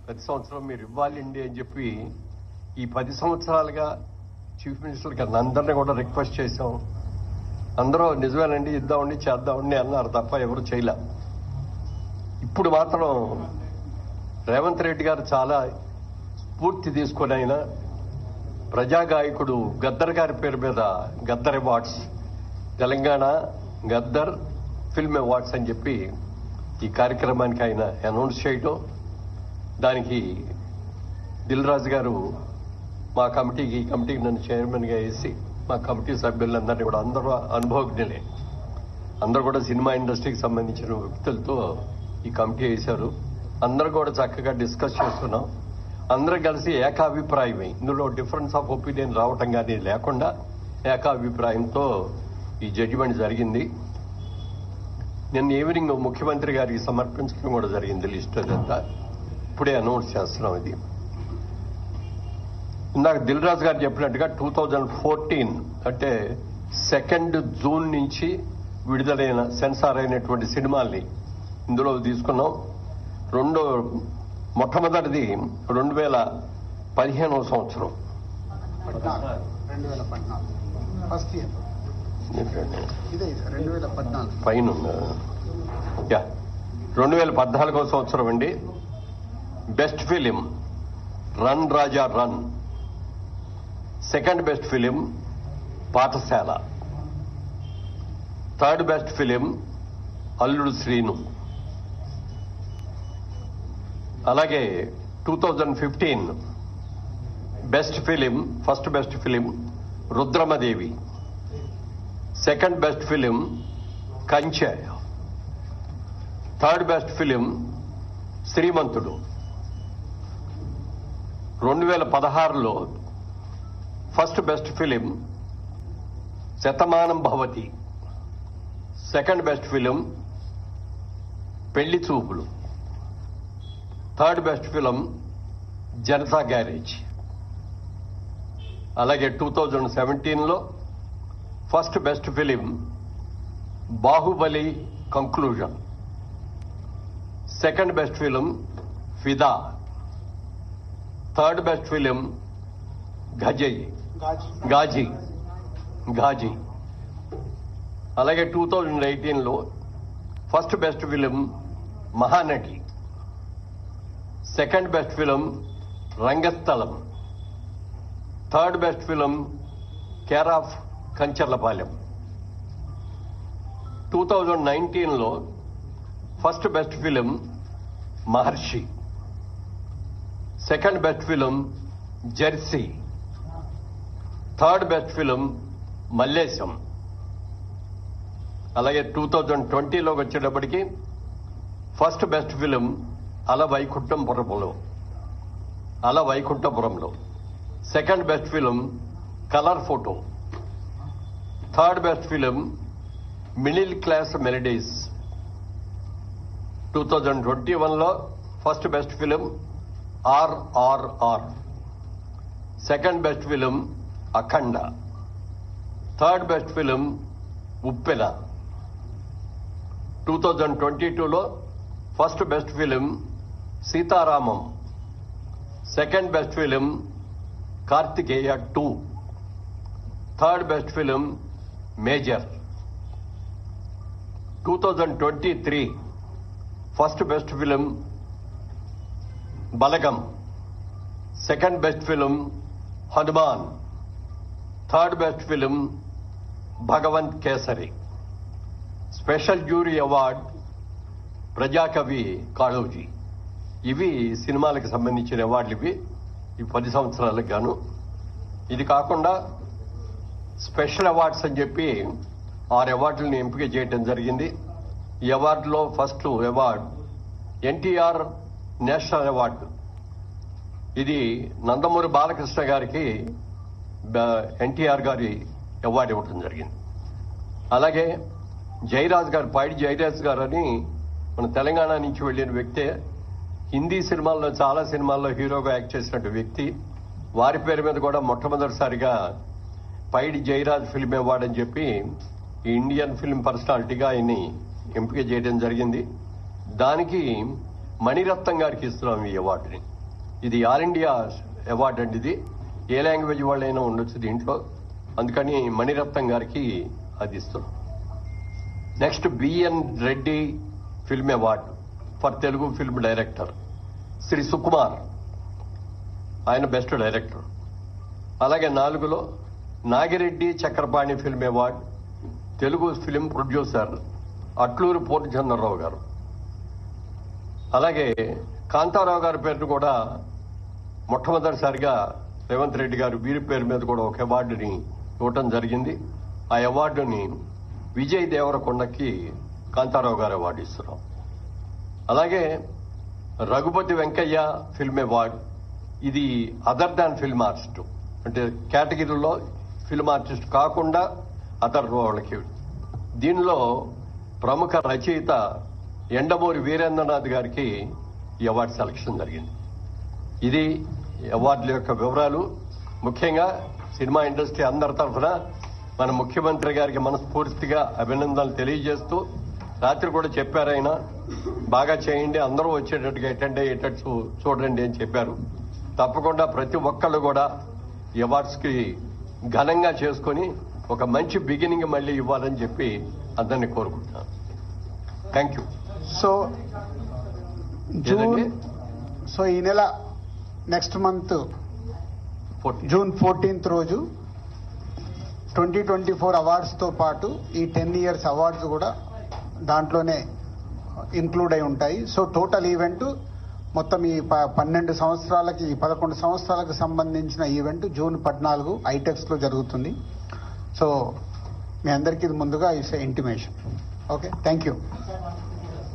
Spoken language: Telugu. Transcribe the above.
ప్రతి సంవత్సరం మీరు ఇవ్వాలండి అని చెప్పి ఈ 10 సంవత్సరాలుగా చీఫ్ మినిస్టర్ గారిని అందరినీ కూడా రిక్వెస్ట్ చేశాం. అందరూ నిజమేనండి ఇద్దామండి చేద్దామండి అన్నారు తప్ప ఎవరు చేయలే. ఇప్పుడు మాత్రం రేవంత్ రెడ్డి గారు చాలా స్ఫూర్తి తీసుకొని ఆయన ప్రజాగాయకుడు గద్దర్ గారి పేరు మీద Gaddar awards, Telangana Gaddar film awards అని చెప్పి ఈ కార్యక్రమానికి ఆయన అనౌన్స్ చేయడం, దానికి దిల్ రాజు గారు మా కమిటీకి నన్ను చైర్మన్గా వేసి మా కమిటీ సభ్యులందరినీ కూడా అందరూ అనుభవజ్ఞులే, అందరూ కూడా సినిమా ఇండస్ట్రీకి సంబంధించిన వ్యక్తులతో ఈ కమిటీ వేశారు. అందరూ కూడా చక్కగా డిస్కస్ చేస్తున్నాం. అందరూ కలిసి ఏకాభిప్రాయమే, ఇందులో డిఫరెన్స్ ఆఫ్ ఒపీనియన్ రావటం కానీ లేకుండా ఏకాభిప్రాయంతో ఈ జడ్జిమెంట్ జరిగింది. నిన్న ఈవినింగ్ ముఖ్యమంత్రి గారికి సమర్పించడం కూడా జరిగింది లిస్ట్ అదంతా. ఇప్పుడే అనౌన్స్ చేస్తున్నాం. ఇది ఇందాక దిల్ రాజు గారు చెప్పినట్టుగా 2014 అంటే 2 జూన్ నుంచి విడుదలైన సెన్సార్ అయినటువంటి సినిమాల్ని ఇందులో తీసుకున్నాం. మొట్టమొదటిది 2015వ సంవత్సరం, పైన 2014వ సంవత్సరం అండి. Best film run Raja run, second best film Pathashala, third best film Alludu Seenu. అలాగే 2015 best film, first best film Rudramadevi, second best film Kanche, third best film Srimanthudu. 2016లో first best film Shatamanam Bhavati, second best film Pelli Choopulu, third best film Janatha garage. అలాగే 2017లో first best film Baahubali conclusion, second best film Fidaa, third best film Ghazi. అలాగే 2018లో first best film Mahanati, second best film Rangasthalam, third best film care of Kancharapalem. 2019లో first best film Maharshi, second best film jersey, third best film Mallesham. అలాగే 2020లోకి వచ్చేటప్పటికి ఫస్ట్ బెస్ట్ ఫిలిం అల వైకుంఠపురంలో, second best film colour photo, third best film middle class melodies. 2021లో first best film RRR, second best film Akhanda, third best film Uppena. 2022లో first best film Sitaramam, second best film Karthikeya 2, third best film major. 2023 first best film Balagam, second best film Hanuman, third best film Bhagavanth Kesari. Special jury award ప్రజాకవి కాళోజీ. ఇవి సినిమాలకు సంబంధించిన అవార్డులు. ఇవి ఈ 10 సంవత్సరాలకు గాను. ఇది కాకుండా స్పెషల్ అవార్డ్స్ అని చెప్పి 6 అవార్డులను ఎంపిక చేయడం జరిగింది. ఈ అవార్డులో first award NTR national award. ఇది నందమూరి బాలకృష్ణ గారికి ఎన్టీఆర్ గారి అవార్డు ఇవ్వడం జరిగింది. అలాగే జయరాజ్ గారు, పైడి జయరాజ్ గారు అని మన తెలంగాణ నుంచి వెళ్లిన వ్యక్తే, హిందీ సినిమాల్లో చాలా సినిమాల్లో హీరోగా యాక్ట్ చేసినట్టు వ్యక్తి. వారి పేరు మీద కూడా మొట్టమొదటిసారిగా పైడి జయరాజ్ ఫిల్మ్ అవార్డు అని చెప్పి ఈ ఇండియన్ ఫిల్మ్ పర్సనాలిటీగా ఆయన్ని ఎంపిక చేయడం జరిగింది. దానికి మణిరత్నం గారికి ఇస్తున్నాం ఈ అవార్డుని. ఇది ఆల్ ఇండియా అవార్డు అండి. ఇది ఏ లాంగ్వేజ్ వాళ్ళైనా ఉండొచ్చు దీంట్లో, అందుకని మణిరత్నం గారికి అది ఇస్తున్నాం. Next BN Reddy film award for Telugu film director Shri Sukumar, ఆయన బెస్ట్ డైరెక్టర్. అలాగే 4లో Nagireddy Chakrapani film award Telugu film producer Atluri Purnachandra Rao గారు. అలాగే కాంతారావు గారి పేరును కూడా మొట్టమొదటిసారిగా రేవంత్ రెడ్డి గారు వీరి పేరు మీద కూడా ఒక అవార్డుని ఇవ్వటం జరిగింది. ఆ అవార్డుని విజయ్ దేవరకొండకి కాంతారావు గారు అవార్డు ఇస్తున్నాం. అలాగే రఘుపతి వెంకయ్య ఫిల్మ్ అవార్డు, ఇది అదర్ దాన్ ఫిల్మ్ ఆర్టిస్ట్, అంటే కేటగిరీలో ఫిల్మ్ ఆర్టిస్ట్ కాకుండా అదర్ వాళ్ళకి. దీనిలో ప్రముఖ రచయిత ఎండమూరి వీరేంద్రనాథ్ గారికి ఈ అవార్డు సెలక్షన్ జరిగింది. ఇది అవార్డుల యొక్క వివరాలు. ముఖ్యంగా సినిమా ఇండస్ట్రీ అందరి తరఫున మన ముఖ్యమంత్రి గారికి మనస్ఫూర్తిగా అభినందనలు తెలియజేస్తూ, రాత్రి కూడా చెప్పారు ఆయన, బాగా చేయండి, అందరూ వచ్చేటట్టుగా అటెండ్ అయ్యేటట్టు చూడండి అని చెప్పారు. తప్పకుండా ప్రతి ఒక్కళ్ళు కూడా ఈ అవార్డ్స్ కి ఘనంగా చేసుకుని ఒక మంచి బిగినింగ్ మళ్ళీ ఇవ్వాలని చెప్పి అందరినీ కోరుకుంటున్నాను. Thank you. సో ఈ నెల నెక్స్ట్ మంత్ జూన్ 14th రోజు 2024 అవార్డ్స్ తో పాటు ఈ 10 years అవార్డ్స్ కూడా దాంట్లోనే ఇంక్లూడ్ అయి ఉంటాయి. సో టోటల్ ఈవెంట్ మొత్తం ఈ 11 సంవత్సరాలకు సంబంధించిన ఈవెంట్ జూన్ 14 ఐటెక్స్ లో జరుగుతుంది. సో మీ అందరికీ ఇది ముందుగా it's intimation. Okay, thank you.